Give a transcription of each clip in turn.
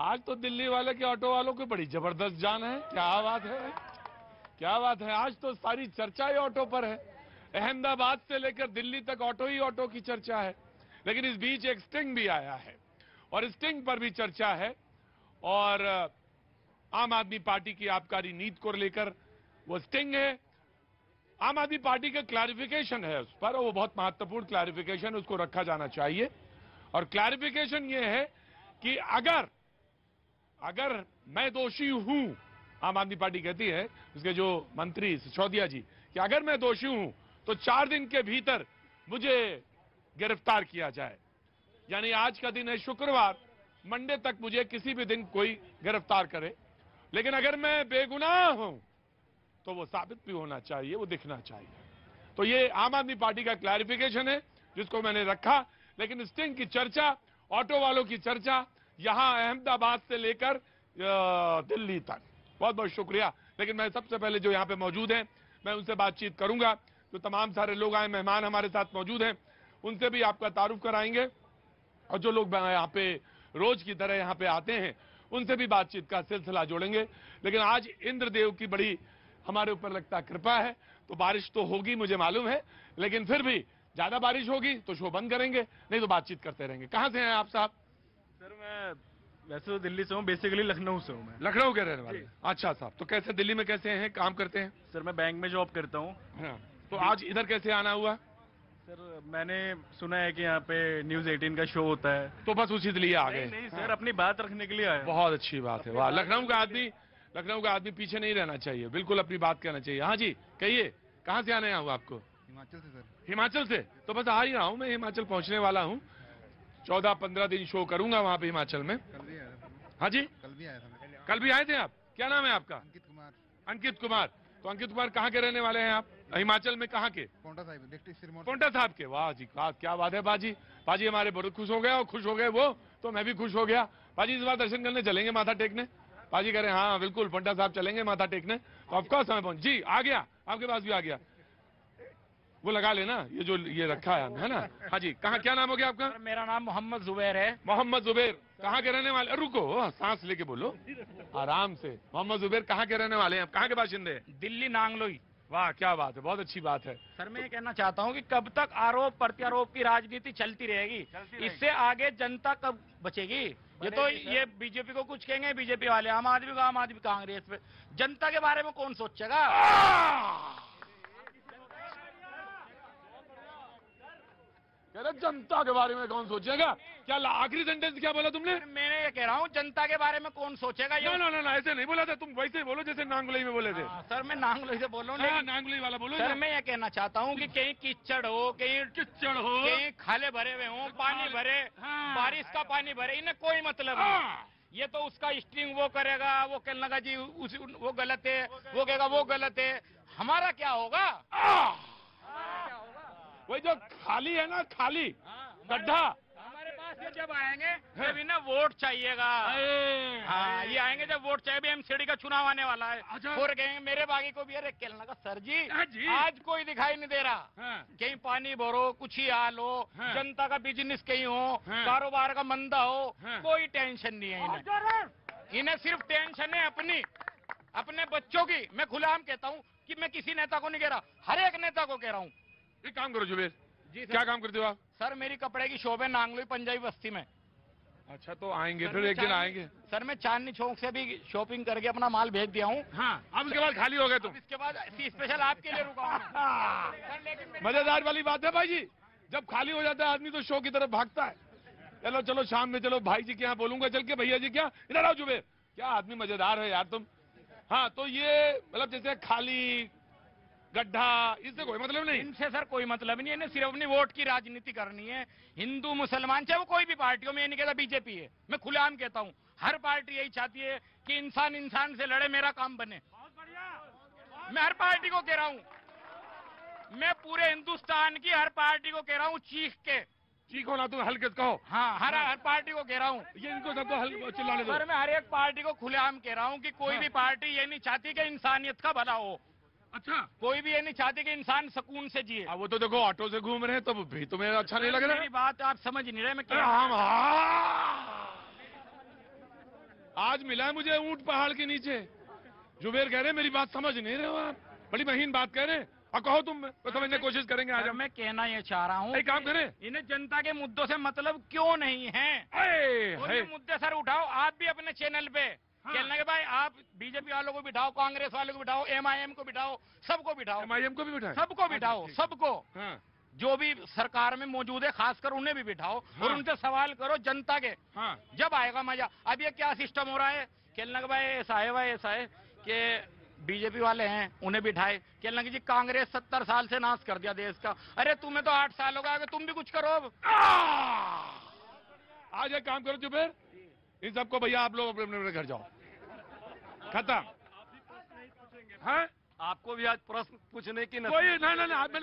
आज तो दिल्ली वाले के ऑटो वालों की बड़ी जबरदस्त जान है। क्या बात है, क्या बात है। आज तो सारी चर्चा ही ऑटो पर है। अहमदाबाद से लेकर दिल्ली तक ऑटो ही ऑटो की चर्चा है। लेकिन इस बीच एक स्टिंग भी आया है और स्टिंग पर भी चर्चा है। और आम आदमी पार्टी की आबकारी नीति को लेकर वो स्टिंग है। आम आदमी पार्टी का क्लैरिफिकेशन है उस पर, वो बहुत महत्वपूर्ण क्लैरिफिकेशन, उसको रखा जाना चाहिए। और क्लैरिफिकेशन ये है कि अगर मैं दोषी हूं, आम आदमी पार्टी कहती है, उसके जो मंत्री सिसोदिया जी, कि अगर मैं दोषी हूं तो 4 दिन के भीतर मुझे गिरफ्तार किया जाए। यानी आज का दिन है शुक्रवार, मंडे तक मुझे किसी भी दिन कोई गिरफ्तार करे। लेकिन अगर मैं बेगुनाह हूं तो वो साबित भी होना चाहिए, वो दिखना चाहिए। तो ये आम आदमी पार्टी का क्लैरिफिकेशन है जिसको मैंने रखा। लेकिन स्टिंग की चर्चा, ऑटो वालों की चर्चा, यहां अहमदाबाद से लेकर दिल्ली तक। बहुत बहुत शुक्रिया। लेकिन मैं सबसे पहले जो यहां पे मौजूद हैं, मैं उनसे बातचीत करूंगा। जो तमाम सारे लोग आए, मेहमान हमारे साथ मौजूद हैं, उनसे भी आपका तारुफ कराएंगे। और जो लोग यहाँ पे रोज की तरह यहाँ पे आते हैं, उनसे भी बातचीत का सिलसिला जोड़ेंगे। लेकिन आज इंद्रदेव की बड़ी हमारे ऊपर लगता कृपा है, तो बारिश तो होगी मुझे मालूम है, लेकिन फिर भी ज्यादा बारिश होगी तो शो बंद करेंगे, नहीं तो बातचीत करते रहेंगे। कहां से हैं आप साहब? सर मैं वैसे तो दिल्ली से हूँ, बेसिकली लखनऊ से हूँ मैं। लखनऊ के रहने वाले? अच्छा साहब, तो कैसे दिल्ली में कैसे हैं, काम करते हैं? सर मैं बैंक में जॉब करता हूँ। हाँ, तो आज इधर कैसे आना हुआ? सर मैंने सुना है कि यहाँ पे न्यूज 18 का शो होता है, तो बस उसी लिए आ गए? नहीं सर, अपनी बात रखने के लिए आया। बहुत अच्छी बात है, वाह। लखनऊ का आदमी पीछे नहीं रहना चाहिए, बिल्कुल अपनी बात कहना चाहिए। हाँ जी कहिए, कहाँ से आने हुआ आपको? हिमाचल से सर। हिमाचल से? तो बस आ ही रहा हूँ, मैं हिमाचल पहुँचने वाला हूँ। 14-15 दिन शो करूंगा वहाँ पे हिमाचल में। कल भी आया था। हाँ जी, कल भी आया था मैं। कल भी आए थे आप? क्या नाम है आपका? अंकित कुमार। अंकित कुमार। तो अंकित कुमार कहाँ के रहने वाले हैं आप? हिमाचल में कहाँ के? पोंटा साहिब, डिस्ट्रिक्ट सिरमौर। पोंटा साहब के? वाह जी वाह, क्या बात है बाजी। बाजी हमारे बहुत खुश हो गए, और खुश हो गए वो तो मैं भी खुश हो गया। बाजी इस बार दर्शन करने चलेंगे, माथा टेकने? बाजी कह रहे हैं हाँ बिल्कुल, पोंटा साहब चलेंगे माथा टेकने। तो ऑफकोर्स हमें पहुंच जी, आ गया आपके पास भी आ गया। वो लगा लेना, ये जो ये रखा है ना। हाँ जी, कहाँ, क्या नाम हो गया आपका? मेरा नाम मोहम्मद जुबैर है। मोहम्मद जुबैर, कहाँ के रहने वाले? रुको, सांस लेके बोलो, आराम से। मोहम्मद जुबैर कहाँ के रहने वाले हैं आप? कहाँ के बाशिंदे हैं? दिल्ली नांगलोई। वाह क्या बात है, बहुत अच्छी बात है। सर मैं ये कहना चाहता हूँ कि कब तक आरोप प्रत्यारोप की राजनीति चलती रहेगी? इससे आगे जनता कब बचेगी? ये बीजेपी को कुछ कहेंगे बीजेपी वाले, आम आदमी कांग्रेस पे। जनता के बारे में कौन सोचेगा? कह रहे जनता के बारे में कौन सोचेगा? क्या आखिरी सेंटेंस क्या बोला तुमने? मैंने ये कह रहा हूँ, जनता के बारे में कौन सोचेगा? ना ऐसे नहीं बोला था, तुम वैसे ही बोलो जैसे नांगलोई में बोले थे। सर मैं नांगलोई से बोल रहा हूँ। नांगलोई वाला बोलो। सर मैं ये कहना चाहता हूँ कि कहीं कीचड़ हो, कहीं खाले भरे हुए हो, पानी भरे, बारिश का पानी भरे, इन्हें कोई मतलब नहीं। ये तो उसका स्ट्रिंग वो करेगा, वो कहने लगा जी वो गलत है, वो कहेगा वो गलत है। हमारा क्या होगा? वही जो खाली है ना, खाली गड्ढा, हमारे पास ये जब आएंगे जब इन्हें वोट चाहिएगा। हाँ ये आएंगे जब वोट चाहिए। एमसीडी का चुनाव आने वाला है, और कहेंगे मेरे बागी को भी, अरे कहने लगा सर जी आज कोई दिखाई नहीं दे रहा। कहीं पानी भरो, कुछ ही हाल हो, जनता का बिजनेस कहीं हो, कारोबार का मंदा हो, कोई टेंशन नहीं है इन्हें। इन्हें सिर्फ टेंशन है अपने बच्चों की। मैं खुलेआम कहता हूँ कि मैं किसी नेता को नहीं कह रहा, हर एक नेता को कह रहा हूँ। एक काम करो जुबैर जी सर। क्या काम करते हो आप? सर मेरी कपड़े की शॉप है नांगलोई पंजाबी बस्ती में। अच्छा, तो आएंगे फिर एक दिन आएंगे। सर मैं चांदनी चौक से भी शॉपिंग करके अपना माल भेज दिया हूँ। हाँ, अब इसके बाद खाली हो गए तुम? इसके बाद स्पेशल आपके लिए रुका हूँ। मजेदार वाली बात है भाई जी, जब खाली हो जाता है आदमी तो शो की तरफ भागता है। चलो चलो शाम में चलो भाई जी के यहाँ बोलूंगा चल के, भैया जी क्या इधर आओ जुबैर, क्या आदमी मजेदार है यार तुम। हाँ तो ये मतलब जैसे खाली गड्ढा, इससे कोई मतलब नहीं? इनसे सर कोई मतलब नहीं है, इन्हें सिर्फ अपनी वोट की राजनीति करनी है। हिंदू मुसलमान चाहे वो कोई भी पार्टी हो, मैं ये नहीं कहता बीजेपी है, मैं खुलेआम कहता हूँ हर पार्टी यही चाहती है कि इंसान इंसान से लड़े, मेरा काम बने। मैं हर पार्टी को कह रहा हूँ, मैं पूरे हिंदुस्तान की हर पार्टी को कह रहा हूँ, चीखो ना तुम, हल्के कहो। हाँ हर पार्टी को कह रहा हूँ, ये इनको सबको चिल्लाने दो। सर मैं हर एक पार्टी को खुलेआम कह रहा हूँ कि कोई भी पार्टी ये नहीं चाहती कि इंसानियत का भला हो। अच्छा, कोई भी ये नहीं चाहती कि इंसान सुकून से जिए। वो तो देखो ऑटो से घूम रहे हैं तो भी तुम्हें अच्छा नहीं लग रहा? मेरी बात आप समझ नहीं रहे, मैं क्या आज मिला है मुझे ऊंट पहाड़ के नीचे। जुबेर कह रहे मेरी बात समझ नहीं रहे हो आप, बड़ी महीन बात कह रहे हैं। और कहो तुम, तो समझने की कोशिश करेंगे। आज मैं कहना ये चाह रहा हूँ, एक काम करें, इन्हें जनता के मुद्दों से मतलब क्यों नहीं है? है मुद्दे सर उठाओ आप भी अपने चैनल पे। कहना कि भाई आप बीजेपी वालों को बिठाओ, कांग्रेस वालों को बिठाओ, MIM को बिठाओ, सबको बिठाओ, MIM को भी बिठाए, सबको बिठाओ, सबको हाँ। जो भी सरकार में मौजूद है खासकर उन्हें भी बिठाओ। हाँ। और उनसे सवाल करो जनता के, हाँ। जब आएगा मजा। अब ये क्या सिस्टम हो रहा है, कहना कि भाई ऐसा है, भाई ऐसा है कि बीजेपी वाले हैं उन्हें बिठाए। कहना कि जी कांग्रेस 70 साल से नाश कर दिया देश का। अरे तुम्हें तो 8 साल हो गए, तुम भी कुछ करो अब। आज एक काम करो जुबेर, इन सबको भैया आप लोग अपने अपने घर जाओ, खत्म। हाँ, आपको भी आज प्रश्न पूछने की कोई ना,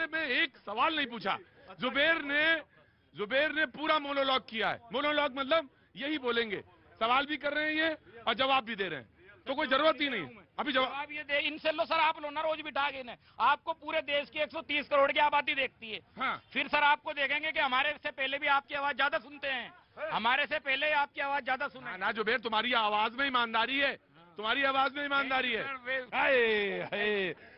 मैं एक सवाल नहीं पूछा। जुबेर ने पूरा मोनोलॉग किया है। मोनोलॉग मतलब यही बोलेंगे, सवाल भी कर रहे हैं ये और जवाब भी दे रहे हैं, तो कोई जरूरत ही नहीं अभी जवाब ये दे। इनसे लो सर, आप लो ना रोज बिठा के इन्हें। आपको पूरे देश की 130 करोड़ की आबादी देखती है। हाँ। फिर सर आपको देखेंगे कि हमारे से पहले भी आपकी आवाज ज्यादा सुनते हैं, हमारे से पहले आपकी आवाज ज्यादा सुना ना जुबेर, तुम्हारी आवाज में ईमानदारी है, तुम्हारी आवाज में ईमानदारी है। हाय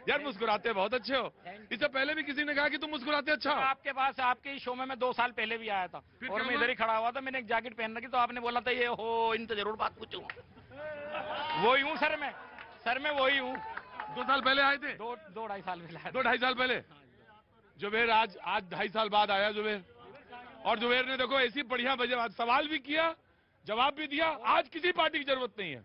यार, मुस्कुराते बहुत अच्छे हो। इससे पहले भी किसी ने कहा कि तुम मुस्कुराते अच्छा हो। आपके पास आपके शो में मैं 2 साल पहले भी आया था और मैं इधर ही खड़ा हुआ था। मैंने एक जैकेट पहन रखी, तो आपने बोला था ये हो इनसे जरूर बात पूछूंगा। वही हूँ सर मैं वही हूँ। 2 साल पहले आए थे? 2-2.5 साल पहले आया था। 2-2.5 साल पहले। जुबेर आज 2.5 साल बाद आया जुबेर, और जुबेर ने देखो ऐसी बढ़िया सवाल भी किया, जवाब भी दिया। आज किसी पार्टी की जरूरत नहीं है।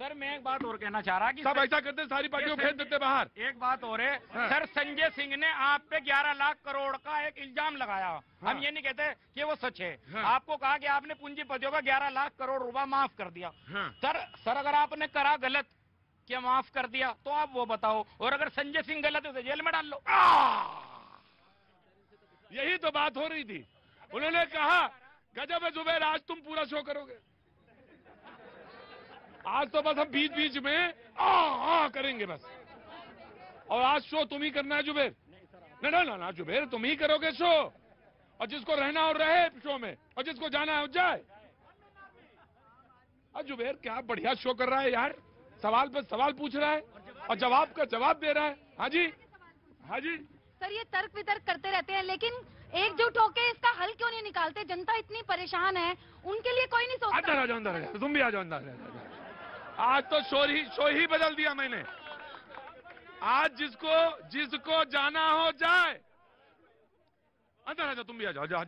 सर मैं एक बात और कहना चाह रहा कि सब ऐसा करते, सारी पार्टियों को भेज देते बाहर। एक बात और है। हाँ। सर संजय सिंह ने आप पे 11 लाख करोड़ का एक इल्जाम लगाया। हाँ। हम ये नहीं कहते कि वो सच है। हाँ। आपको कहा कि आपने पूंजीपतियों का 11 लाख करोड़ रुपया माफ कर दिया। हाँ। सर अगर आपने करा गलत, क्या माफ कर दिया, तो आप वो बताओ। और अगर संजय सिंह गलत है तो जेल में डाल लो। यही तो बात हो रही थी। उन्होंने कहा गजब है जुबेर, आज तुम पूरा शो करोगे। आज तो बस हम बीच बीच में आ करेंगे बस, और आज शो तुम ही करना है जुबेर। ना जुबेर, तुम ही करोगे शो, और जिसको रहना हो रहे शो में, और जिसको जाना है जाए। और जुबेर क्या बढ़िया शो कर रहा है यार, सवाल पे सवाल पूछ रहा है और जवाब का जवाब दे रहा है। हाँ जी, हाँ जी। सर ये तर्क वितर्क करते रहते हैं, लेकिन एकजुट होके इसका हल क्यों नहीं निकालते? जनता इतनी परेशान है, उनके लिए कोई नहीं सोचता। अंदर आ जाओ, तुम भी आ जाओ अंदर। आज तो शो ही बदल दिया मैंने। आज जिसको जाना हो जाए। अंदर आ जाओ, तुम भी आ जाओ, जाओ।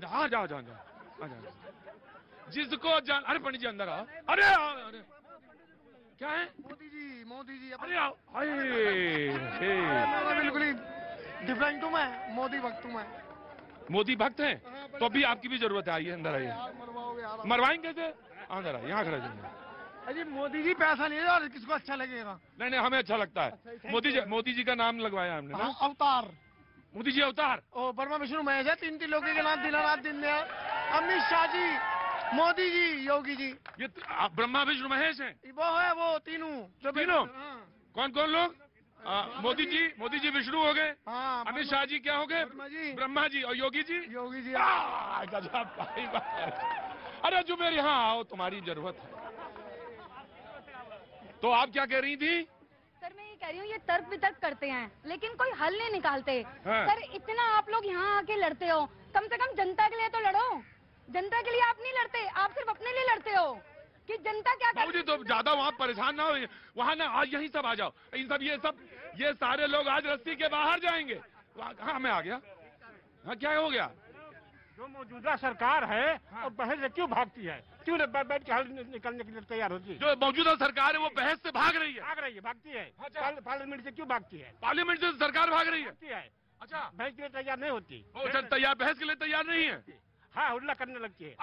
जिसको जान, अरे पंडित जी अंदर आओ। अरे क्या है? मोदी जी अरे आओ। बिल्कुल ही डिफरेंट हूँ मैं, मोदी भक्त हूँ मैं। मोदी भक्त हैं, तो अभी आपकी भी जरूरत है। आइए अंदर आइए। मरवाएंगे कैसे? अंदर आइए, यहाँ खड़े जाइए। अजी मोदी जी पैसा नहीं है और किसको अच्छा लगेगा? नहीं हमें अच्छा लगता है। मोदी जी का नाम लगवाया हमने ना। अवतार मोदी जी अवतार। ओ ब्रह्मा विष्णु महेश है, 3 लोगों के नाम दीनानाथ दीनदयाल, अमित शाह जी, मोदी जी, योगी जी। ये ब्रह्मा विष्णु महेश हैं? वो है वो तीनों। कौन लोग? मोदी जी विष्णु हो गए। हाँ। अमित शाह जी क्या हो गए? ब्रह्मा जी। और योगी जी? गजब भाई। अरे जुबेर यहाँ आओ, तुम्हारी जरूरत है। तो आप क्या कह रही थी? सर मैं ये कह रही हूँ, ये तर्क वितर्क करते हैं लेकिन कोई हल नहीं निकालते। हाँ। सर इतना आप लोग यहाँ आके लड़ते हो, कम से कम जनता के लिए तो लड़ो। जनता के लिए आप नहीं लड़ते, आप सिर्फ अपने लिए लड़ते हो कि जनता क्या कर। जी तो ज्यादा वहाँ परेशान ना हो, वहाँ ना आज यहीं सब आ जाओ। ये सारे लोग आज रस्सी के बाहर जाएंगे। हाँ मैं आ गया। हाँ क्या हो गया? जो मौजूदा सरकार है और बहस से क्यों भागती है, क्यों बैठ के हल निकलने के लिए तैयार होती है? जो मौजूदा सरकार है वो बहस से भाग रही है, भागती है। पार्लियामेंट से क्यों भागती है? पार्लियामेंट से सरकार भाग रही है। अच्छा, बहस के लिए तैयार नहीं होती। बहस के लिए तैयार नहीं है। हाँ, हुल्ला करने लगती है।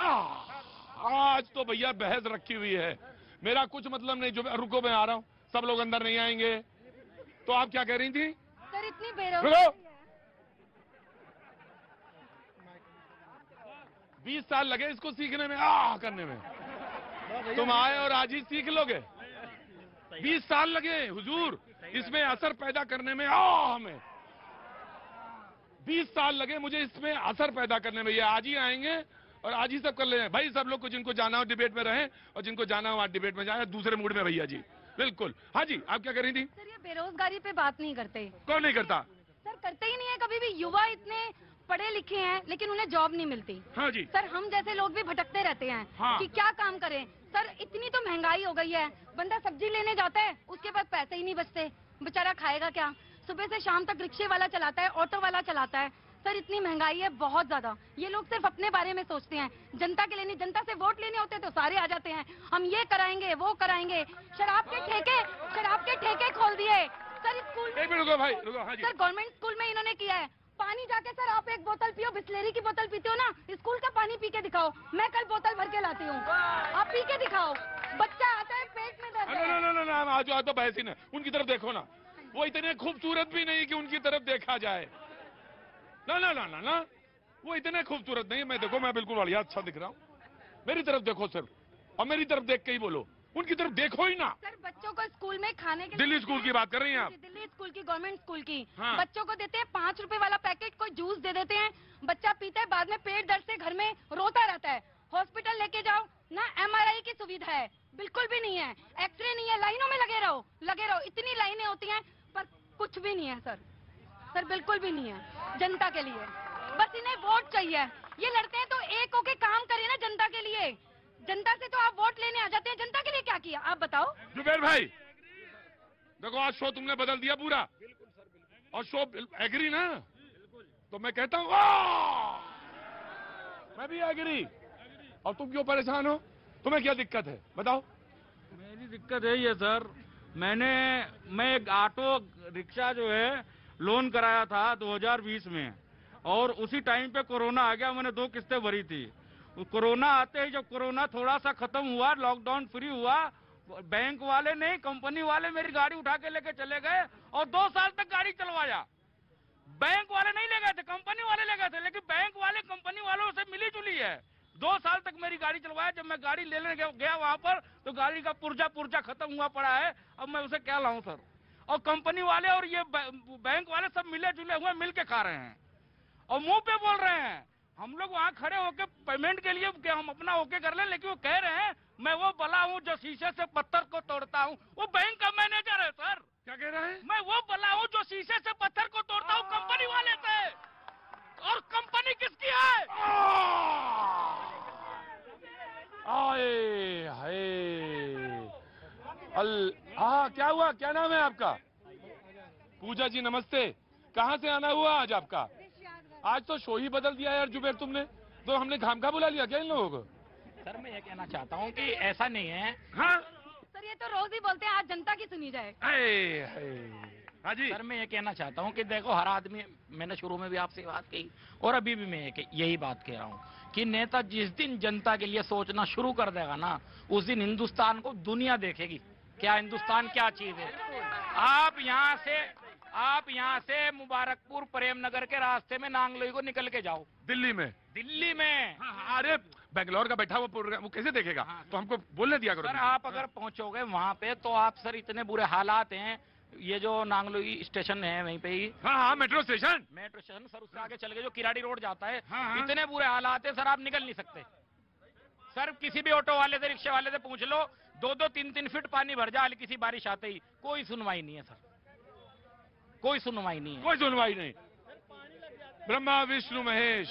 आज तो भैया बहस रखी हुई है, मेरा कुछ मतलब नहीं। जो रुको मैं आ रहा हूँ, सब लोग अंदर नहीं आएंगे। तो आप क्या कह रही थी? सर इतनी बेरोजगारी 20 साल लगे इसको सीखने में, करने में। तुम आए और आज ही सीख लोगे? 20 साल लगे हुजूर इसमें असर पैदा करने में। हमें 20 साल लगे मुझे इसमें असर पैदा करने में। ये आज ही आएंगे और आज ही सब कर ले भाई। सब लोग को जिनको जाना हो डिबेट में रहें और जिनको जाना हो आज डिबेट में जाए, दूसरे मूड में भैया जी। बिल्कुल। हाँ जी, आप क्या कर रही थी? सर ये बेरोजगारी पे बात नहीं करते। कौन नहीं करता? सर करते ही नहीं है कभी भी। युवा इतने पढ़े लिखे हैं लेकिन उन्हें जॉब नहीं मिलती। हाँ जी। सर हम जैसे लोग भी भटकते रहते हैं हाँ। कि क्या काम करें। सर इतनी तो महंगाई हो गई है, बंदा सब्जी लेने जाता है उसके पास पैसे ही नहीं बचते, बेचारा खाएगा क्या। सुबह से शाम तक रिक्शे वाला चलाता है, ऑटो वाला चलाता है। सर इतनी महंगाई है बहुत ज्यादा। ये लोग सिर्फ अपने बारे में सोचते हैं, जनता के लिए नहीं। जनता से वोट लेने होते तो सारे आ जाते हैं, हम ये कराएंगे वो कराएंगे। शराब के ठेके खोल दिए सर स्कूल में। रुको भाई, रुको। हाँ जी। सर गवर्नमेंट स्कूल में इन्होंने किया है। पानी जाके सर आप एक बोतल पियो, बिस्लेरी की बोतल पीते हो ना, स्कूल का पानी पी के दिखाओ। मैं कल बोतल भर के लाती हूँ, आप पी के दिखाओ। बच्चा आता है पेट में दर्द है। ना आज तो बहस ही ना। उनकी तरफ देखो ना, वो इतने खूबसूरत भी नहीं कि उनकी तरफ देखा जाए। ना वो इतने खूबसूरत नहीं है। मैं देखो, मैं बिल्कुल बढ़िया अच्छा दिख रहा हूँ। मेरी तरफ देखो सिर्फ, और मेरी तरफ देख के ही बोलो। उनकी तरफ देखो ही ना। सर बच्चों को स्कूल में खाने के लिए दिल्ली स्कूल की बात कर रही हैं आप? दिल्ली स्कूल की, गवर्नमेंट स्कूल की। हाँ। बच्चों को देते हैं 5 रुपए वाला पैकेट, कोई जूस दे देते हैं, बच्चा पीता है, बाद में पेट दर्द से घर में रोता रहता है। हॉस्पिटल लेके जाओ ना, MRI की सुविधा है बिल्कुल भी नहीं है, एक्सरे नहीं है, लाइनों में लगे रहो। इतनी लाइनें होती हैं पर कुछ भी नहीं है सर बिल्कुल भी नहीं है जनता के लिए। बस इन्हें वोट चाहिए। ये लड़ते हैं तो एक होके काम करें ना जनता के लिए। जनता से तो आप वोट लेने आ जाते हैं, जनता के लिए क्या किया आप बताओ। जुबेर भाई देखो, आज शो तुमने बदल दिया पूरा। और शो एग्री ना, तो मैं कहता हूँ मैं भी एग्री। और तुम क्यों परेशान हो? तुम्हें क्या दिक्कत है बताओ? मेरी दिक्कत यही है सर, मैं एक ऑटो रिक्शा जो है लोन कराया था 2020 में, और उसी टाइम पे कोरोना आ गया। मैंने 2 किस्तें भरी थी। कोरोना आते ही जब कोरोना थोड़ा सा खत्म हुआ, लॉकडाउन फ्री हुआ, बैंक वाले नहीं कंपनी वाले मेरी गाड़ी उठा के लेके चले गए और 2 साल तक गाड़ी चलवाया। बैंक वाले नहीं ले गए थे, कंपनी वाले ले गए थे, लेकिन बैंक वाले कंपनी वालों से मिली जुली है। 2 साल तक मेरी गाड़ी चलवाया। जब मैं गाड़ी लेने गया वहां पर तो गाड़ी का पुर्जा खत्म हुआ पड़ा है। अब मैं उसे क्या लाऊं सर? और कंपनी वाले और ये बैंक वाले सब मिले जुले हुए मिल के खा रहे हैं और मुंह पे बोल रहे हैं। हम लोग वहाँ खड़े होके पेमेंट के लिए कि हम अपना ओके कर लें, लेकिन वो कह रहे हैं मैं वो बला हूँ जो शीशे से पत्थर को तोड़ता हूँ। वो बैंक का मैनेजर है सर। क्या कह रहे हैं? मैं वो बला हूँ जो शीशे से पत्थर को तोड़ता हूँ, कंपनी वाले से। और कंपनी किसकी है? आए हाय क्या हुआ? क्या नाम है आपका? पूजा जी नमस्ते। कहाँ से आना हुआ आज आपका? आज तो शो ही बदल दिया यार जुबेर तुमने तो। हमने खामखा बुला लिया क्या इन लोगों को? सर मैं ये कहना चाहता हूँ कि ऐसा नहीं है। हाँ सर ये तो रोज ही बोलते हैं, आज जनता की सुनी जाए। हाँ जी। सर मैं ये कहना चाहता हूँ कि देखो हर आदमी, मैंने शुरू में भी आपसे बात कही और अभी भी मैं यही बात कह रहा हूँ कि नेता जिस दिन जनता के लिए सोचना शुरू कर देगा ना, उस दिन हिंदुस्तान को दुनिया देखेगी क्या हिंदुस्तान क्या चीज है। आप यहाँ से मुबारकपुर प्रेमनगर के रास्ते में नांगलोई को निकल के जाओ। दिल्ली में अरे बेंगलोर का बैठा वो कैसे देखेगा? तो हमको बोलने दिया करो। सर आप अगर पहुंचोगे वहाँ पे तो आप सर इतने बुरे हालात हैं। ये जो नांगलोई स्टेशन है वहीं पे ही। हाँ मेट्रो स्टेशन सर उससे आगे चल के जो किराड़ी रोड जाता है, हाँ। इतने बुरे हालात है सर, आप निकल नहीं सकते। सर किसी भी ऑटो वाले से, रिक्शे वाले से पूछ लो, 2-2, 3-3 फीट पानी भर जाए किसी बारिश आते ही, कोई सुनवाई नहीं है सर, कोई सुनवाई नहीं है। ब्रह्मा विष्णु महेश